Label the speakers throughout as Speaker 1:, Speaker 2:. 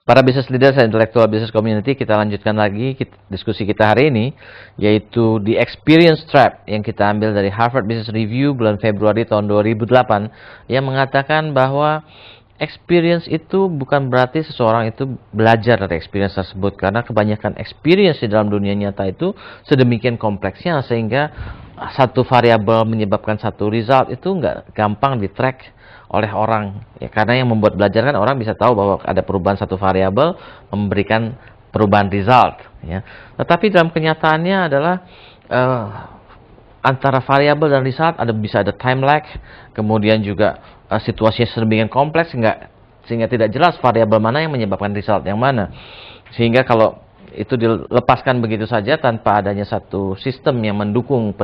Speaker 1: Para business leaders dan intellectual business community, kita lanjutkan lagi diskusi kita hari ini, yaitu The Experience Trap yang kita ambil dari Harvard Business Review bulan Februari tahun 2008, yang mengatakan bahwa experience itu bukan berarti seseorang itu belajar dari experience tersebut, karena kebanyakan experience di dalam dunia nyata itu sedemikian kompleksnya sehingga satu variabel menyebabkan satu result itu nggak gampang di-track oleh orang, ya, karena yang membuat belajar kan orang bisa tahu bahwa ada perubahan satu variabel memberikan perubahan result, ya. Tetapi dalam kenyataannya adalah antara variabel dan result bisa ada time lag, kemudian juga situasinya sedemikian kompleks sehingga tidak jelas variabel mana yang menyebabkan result yang mana, sehingga kalau itu dilepaskan begitu saja tanpa adanya satu sistem yang mendukung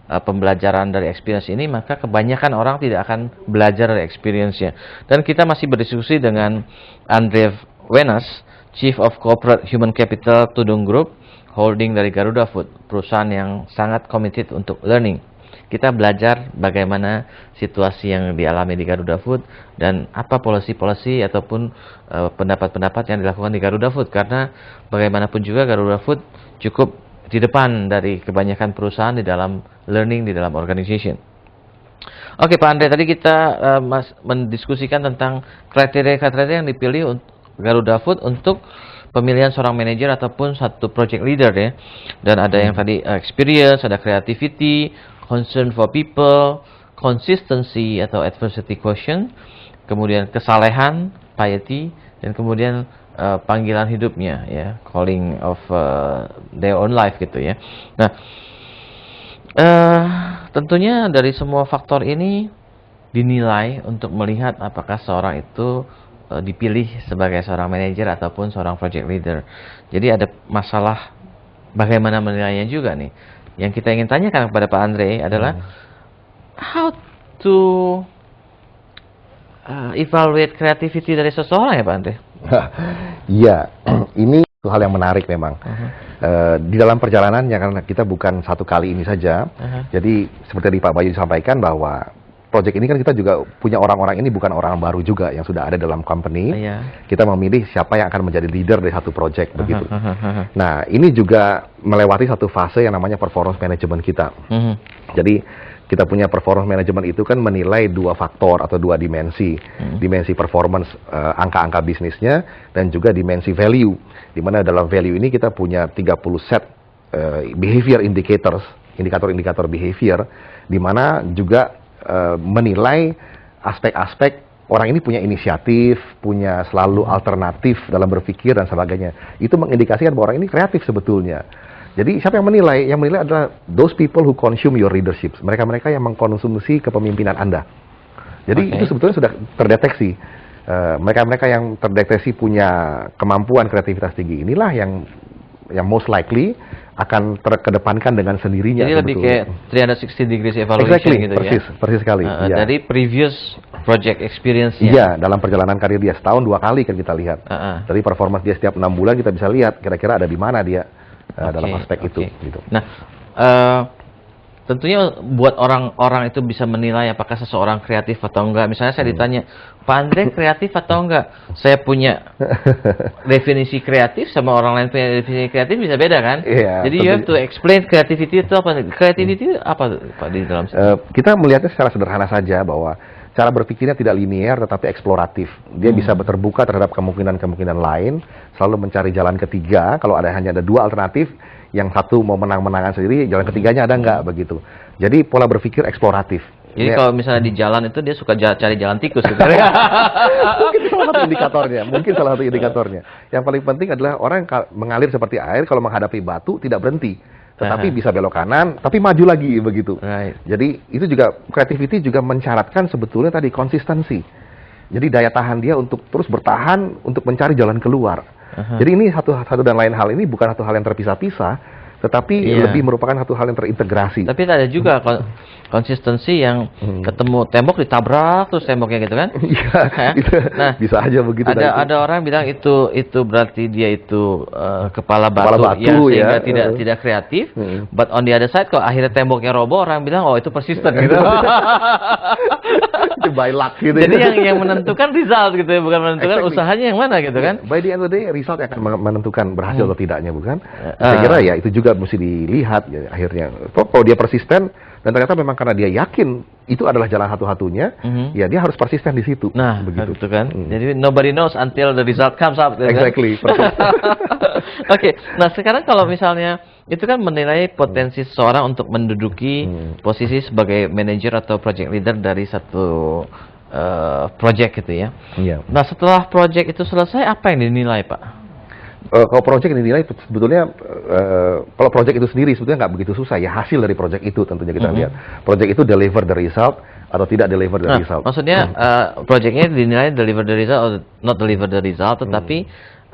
Speaker 1: pembelajaran dari experience ini, maka kebanyakan orang tidak akan belajar dari experience-nya. Dan kita masih berdiskusi dengan Andre Wenas, Chief of Corporate Human Capital Tudung Group Holding dari Garuda Food, perusahaan yang sangat committed untuk learning. Kita belajar bagaimana situasi yang dialami di Garuda Food dan apa policy-policy ataupun pendapat-pendapat yang dilakukan di Garuda Food, karena bagaimanapun juga Garuda Food cukup di depan dari kebanyakan perusahaan di dalam learning di dalam organization. Oke, Pak Andre, tadi kita mendiskusikan tentang kriteria-kriteria yang dipilih untuk Garuda Food untuk pemilihan seorang manajer ataupun satu project leader, ya. Dan ada yang tadi experience, ada creativity, concern for people, consistency atau adversity quotient, kemudian kesalehan, piety, dan kemudian panggilan hidupnya, ya, calling of their own life, gitu, ya. Nah, tentunya dari semua faktor ini dinilai untuk melihat apakah seorang itu dipilih sebagai seorang manajer ataupun seorang project leader. Jadi ada masalah bagaimana menilainya juga nih. Yang kita ingin tanyakan kepada Pak Andre adalah how to evaluate creativity dari seseorang, ya, Pak Andre?
Speaker 2: Iya, ini hal yang menarik memang. Di dalam perjalanannya, karena kita bukan satu kali ini saja. Jadi seperti Pak Bayu disampaikan bahwa project ini kan kita juga punya orang-orang ini bukan orang baru juga yang sudah ada dalam company. Kita memilih siapa yang akan menjadi leader dari satu project begitu. Nah, ini juga melewati satu fase yang namanya performance management kita. Jadi kita punya performance management itu kan menilai dua faktor atau dua dimensi. Dimensi performance, angka-angka bisnisnya, dan juga dimensi value. Di mana dalam value ini kita punya 30 set behavior indicators, indikator-indikator behavior, di mana juga menilai aspek-aspek orang ini punya inisiatif, punya selalu alternatif dalam berpikir dan sebagainya. Itu mengindikasikan bahwa orang ini kreatif sebetulnya. Jadi siapa yang menilai? Yang menilai adalah those people who consume your leadership. Mereka-mereka yang mengkonsumsi kepemimpinan Anda. Jadi itu sebetulnya sudah terdeteksi. Mereka-mereka yang terdeteksi punya kemampuan kreativitas tinggi, inilah yang most likely akan terkedepankan dengan sendirinya.
Speaker 1: Jadi lebih kayak 360 degrees evaluation, gitu,
Speaker 2: persis,
Speaker 1: ya?
Speaker 2: Persis sekali.
Speaker 1: Dari previous project experience-nya.
Speaker 2: Iya, dalam perjalanan karir dia setahun 2 kali kan kita lihat. Dari performance dia setiap 6 bulan kita bisa lihat kira-kira ada di mana dia dalam aspek itu. Gitu.
Speaker 1: Nah, tentunya buat orang-orang itu bisa menilai apakah seseorang kreatif atau enggak. Misalnya saya ditanya, Pak Andre kreatif atau enggak? Saya punya definisi kreatif sama orang lain punya definisi kreatif bisa beda, kan? Jadi you have to explain creativity itu apa? Creativity apa, Pak, di dalam
Speaker 2: kita melihatnya secara sederhana saja bahwa cara berpikirnya tidak linear tetapi eksploratif. Dia bisa terbuka terhadap kemungkinan-kemungkinan lain, selalu mencari jalan ketiga. Kalau hanya ada 2 alternatif, yang satu mau menang-menangan sendiri, jalan ketiganya ada nggak begitu. Jadi pola berpikir eksploratif.
Speaker 1: Jadi kalau misalnya di jalan itu dia suka cari jalan tikus, sebenarnya.
Speaker 2: Mungkin salah satu indikatornya. Yang paling penting adalah orang yang mengalir seperti air, kalau menghadapi batu tidak berhenti, tetapi bisa belok kanan, tapi maju lagi begitu. Jadi itu juga creativity juga mensyaratkan sebetulnya tadi konsistensi. Jadi daya tahan dia untuk terus bertahan untuk mencari jalan keluar. Jadi ini satu dan lain hal ini bukan satu hal yang terpisah-pisah, tetapi lebih merupakan satu hal yang terintegrasi.
Speaker 1: Tapi ada juga konsistensi yang ketemu tembok ditabrak terus temboknya, gitu kan?
Speaker 2: Nah, bisa aja begitu.
Speaker 1: Ada orang bilang itu berarti dia itu kepala batu yang sehingga tidak kreatif. But on the other side, kalau akhirnya temboknya roboh, orang bilang oh itu persisten, gitu.
Speaker 2: by luck gitu.
Speaker 1: Jadi yang menentukan result gitu ya, bukan menentukan usahanya yang mana gitu kan.
Speaker 2: By the end of the day, result yang akan menentukan berhasil atau tidaknya, bukan? Saya kira ya itu juga mesti dilihat ya, akhirnya. Kalau dia persisten dan ternyata memang karena dia yakin itu adalah jalan satu-satunya, ya dia harus persisten di situ.
Speaker 1: Nah,
Speaker 2: begitu
Speaker 1: gitu kan. Jadi nobody knows until the result comes up. Gitu
Speaker 2: exactly.
Speaker 1: Kan? Oke, nah sekarang kalau misalnya itu kan menilai potensi seseorang untuk menduduki posisi sebagai manager atau project leader dari satu project gitu ya.
Speaker 2: Iya.
Speaker 1: Nah setelah project itu selesai, apa yang dinilai Pak?
Speaker 2: Kalau project dinilai sebetulnya kalau project itu sendiri sebetulnya nggak begitu susah ya, hasil dari project itu tentunya kita lihat. Project itu deliver the result atau tidak deliver the result.
Speaker 1: Maksudnya projectnya dinilai deliver the result atau not deliver the result, tetapi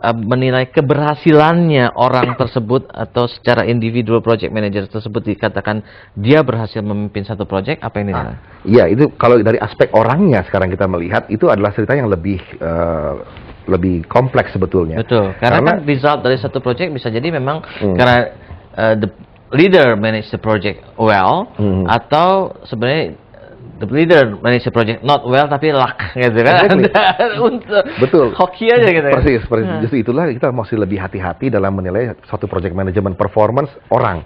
Speaker 1: menilai keberhasilannya orang tersebut atau secara individual project manager tersebut dikatakan dia berhasil memimpin satu project, apa yang dinilai?
Speaker 2: Iya, itu kalau dari aspek orangnya sekarang kita melihat itu adalah cerita yang lebih kompleks sebetulnya.
Speaker 1: Betul, karena kan result dari satu project bisa jadi memang karena the leader manage the project well, atau sebenarnya the leader manage the project not well tapi luck gitu kan.
Speaker 2: Betul.
Speaker 1: Hoki aja gitu.
Speaker 2: Persis. Justru itulah kita mesti lebih hati-hati dalam menilai suatu project management performance orang.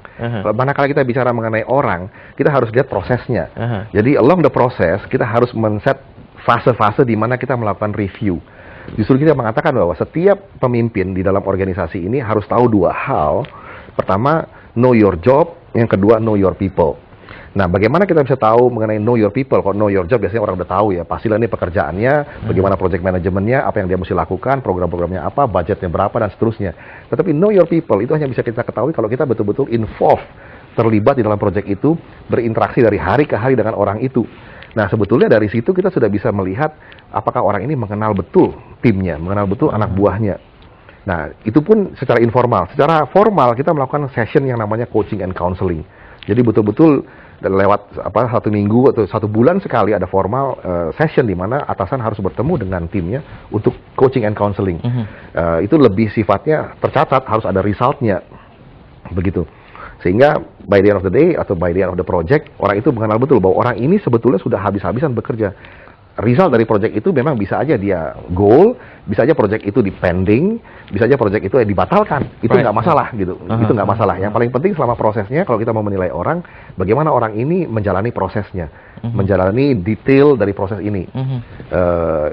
Speaker 2: Manakala kita bicara mengenai orang, kita harus lihat prosesnya. Jadi along the process kita harus men-set fase-fase di mana kita melakukan review. Justru kita mengatakan bahwa setiap pemimpin di dalam organisasi ini harus tahu dua hal. Pertama, know your job. Yang kedua, know your people. Nah, bagaimana kita bisa tahu mengenai know your people? Kalau know your job biasanya orang udah tahu ya, pastilah ini pekerjaannya, bagaimana project manajemennya, apa yang dia mesti lakukan, program-programnya apa, budgetnya berapa, dan seterusnya. Tetapi know your people itu hanya bisa kita ketahui kalau kita betul-betul involved, terlibat di dalam project itu, berinteraksi dari hari ke hari dengan orang itu. Nah, sebetulnya dari situ kita sudah bisa melihat apakah orang ini mengenal betul timnya, mengenal betul anak buahnya. Nah, itu pun secara informal. Secara formal kita melakukan session yang namanya coaching and counseling. Jadi betul-betul lewat satu minggu atau satu bulan sekali ada formal session di mana atasan harus bertemu dengan timnya untuk coaching and counseling. Itu lebih sifatnya tercatat, harus ada resultnya, begitu. Sehingga by the end of the day atau by the end of the project, orang itu mengenal betul bahwa orang ini sebetulnya sudah habis-habisan bekerja. Result dari project itu memang bisa aja dia goal, bisa aja project itu dipending, bisa aja project itu dibatalkan. Itu nggak masalah gitu. Itu nggak masalah. Yang paling penting selama prosesnya, kalau kita mau menilai orang, bagaimana orang ini menjalani prosesnya, menjalani detail dari proses ini.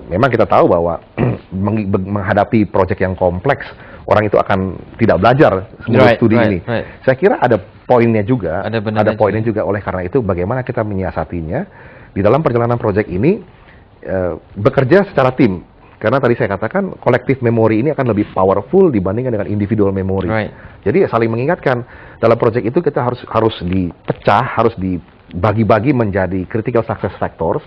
Speaker 2: Memang kita tahu bahwa menghadapi project yang kompleks, orang itu akan tidak belajar sebelum studi ini. Saya kira ada poinnya juga, ada poinnya juga. Oleh karena itu, bagaimana kita menyiasatinya di dalam perjalanan project ini. Bekerja secara tim, karena tadi saya katakan kolektif memori ini akan lebih powerful dibandingkan dengan individual memori. Jadi saling mengingatkan dalam project itu kita harus dipecah, harus dibagi-bagi menjadi critical success factors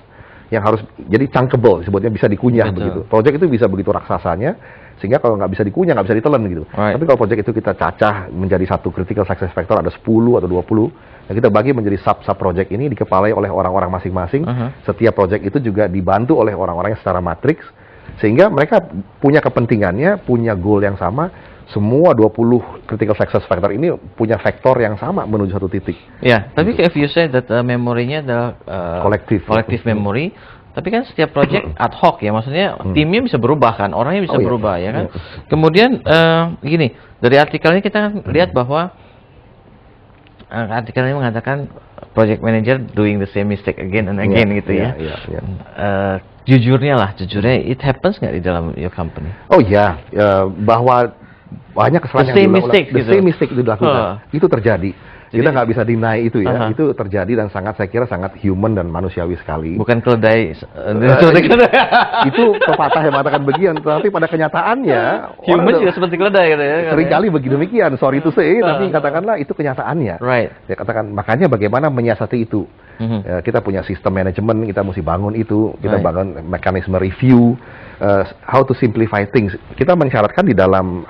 Speaker 2: yang harus jadi chunkable, sebutnya bisa dikunyah. Begitu. Project itu bisa begitu raksasanya, sehingga kalau nggak bisa dikunyah, nggak bisa ditelan gitu. Tapi kalau project itu kita cacah menjadi satu critical success factor, ada 10 atau 20, dan kita bagi menjadi sub project ini dikepalai oleh orang-orang masing-masing. Setiap project itu juga dibantu oleh orang-orangnya secara matriks, sehingga mereka punya kepentingannya, punya goal yang sama. Semua 20 critical success factor ini punya vektor yang sama menuju satu titik.
Speaker 1: Ya, tapi if you say that memorinya adalah kolektif memori, tapi kan setiap project ad hoc ya, maksudnya timnya bisa berubah kan, orangnya bisa berubah ya kan. Kemudian gini, dari artikel ini kita lihat bahwa artikel ini mengatakan project manager doing the same mistake again and again gitu ya. Jujurnya, it happens nggak di dalam your company?
Speaker 2: Oh ya, bahwa banyak kesalahan yang dilakukan, the same mistake itu dilakukan, itu terjadi. Jadi, kita nggak bisa deny itu ya, itu terjadi dan saya kira sangat human dan manusiawi sekali.
Speaker 1: Bukan keledai.
Speaker 2: Itu pepatah yang mengatakan begitu, tapi pada kenyataannya
Speaker 1: human juga seperti keledai gitu ya.
Speaker 2: Seringkali begitu demikian, sorry to say, tapi katakanlah itu kenyataannya. Ya katakan, makanya bagaimana menyiasati itu. Kita punya sistem manajemen, kita mesti bangun itu, kita bangun mekanisme review, how to simplify things. Kita mensyaratkan di dalam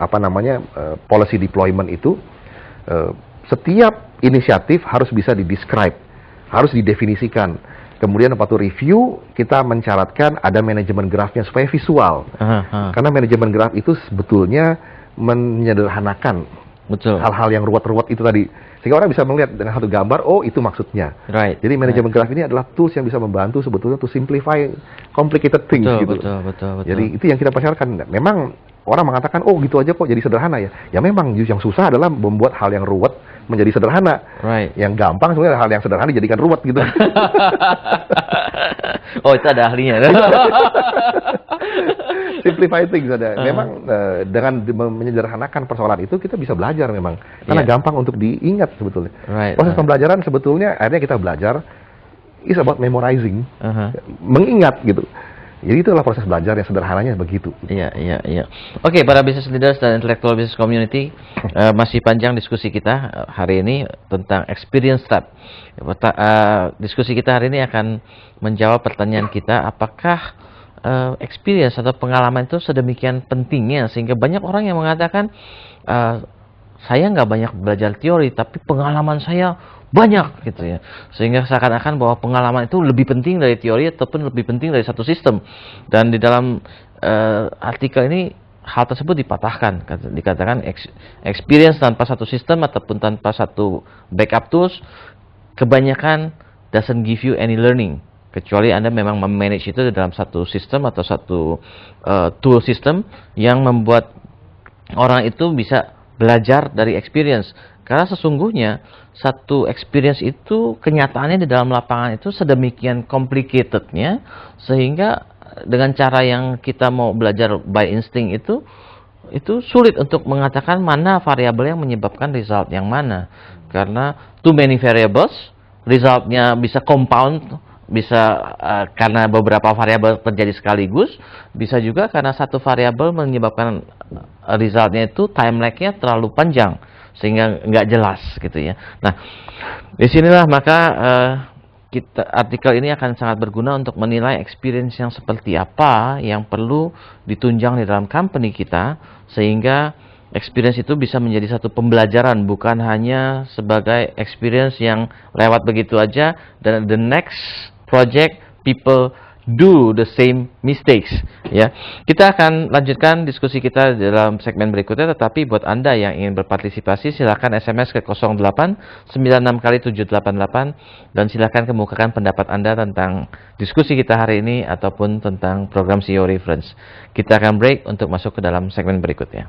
Speaker 2: policy deployment itu, setiap inisiatif harus bisa didescribe, harus didefinisikan. Kemudian waktu review, kita mensyaratkan ada manajemen grafnya supaya visual. Karena manajemen graf itu sebetulnya menyederhanakan hal-hal yang ruwet-ruwet itu tadi. Sehingga orang bisa melihat dengan satu gambar, oh itu maksudnya.
Speaker 1: Right.
Speaker 2: Jadi manajemen graf ini adalah tools yang bisa membantu sebetulnya to simplify complicated things gitu.
Speaker 1: Betul.
Speaker 2: Jadi itu yang kita persiapkan. Memang orang mengatakan, oh gitu aja kok jadi sederhana ya. Ya memang yang susah adalah membuat hal yang ruwet menjadi sederhana.
Speaker 1: Right.
Speaker 2: Yang gampang sebenarnya hal yang sederhana dijadikan ruwet gitu.
Speaker 1: Oh itu ada ahlinya.
Speaker 2: Simplify things ada. Memang dengan menyederhanakan persoalan itu kita bisa belajar memang. Karena gampang untuk diingat sebetulnya. Proses pembelajaran sebetulnya akhirnya kita belajar is about memorizing. Mengingat gitu. Jadi itulah proses belajar yang sederhananya begitu.
Speaker 1: Iya. Oke, para business leaders dan intellectual business community, masih panjang diskusi kita hari ini tentang experience trap. Diskusi kita hari ini akan menjawab pertanyaan kita, apakah experience atau pengalaman itu sedemikian pentingnya sehingga banyak orang yang mengatakan saya nggak banyak belajar teori tapi pengalaman saya banyak gitu ya, sehingga seakan-akan bahwa pengalaman itu lebih penting dari teori ataupun lebih penting dari satu sistem. Dan di dalam artikel ini hal tersebut dipatahkan, dikatakan experience tanpa satu sistem ataupun tanpa satu backup tools kebanyakan doesn't give you any learning, kecuali Anda memang memanage itu dalam satu sistem atau satu tool system yang membuat orang itu bisa belajar dari experience. Karena sesungguhnya satu experience itu kenyataannya di dalam lapangan itu sedemikian complicatednya sehingga dengan cara yang kita mau belajar by instinct itu sulit untuk mengatakan mana variabel yang menyebabkan result yang mana. Karena too many variables, resultnya bisa compound, bisa karena beberapa variabel terjadi sekaligus, bisa juga karena satu variabel menyebabkan resultnya itu time lag-nya terlalu panjang sehingga nggak jelas gitu ya. Nah, disinilah maka artikel ini akan sangat berguna untuk menilai experience yang seperti apa yang perlu ditunjang di dalam company kita sehingga experience itu bisa menjadi satu pembelajaran, bukan hanya sebagai experience yang lewat begitu aja dan the next project people do the same mistakes ya. Kita akan lanjutkan diskusi kita dalam segmen berikutnya, tetapi buat Anda yang ingin berpartisipasi silakan SMS ke 0896 kali 788 dan silakan kemukakan pendapat Anda tentang diskusi kita hari ini ataupun tentang program CEO Reference. Kita akan break untuk masuk ke dalam segmen berikutnya.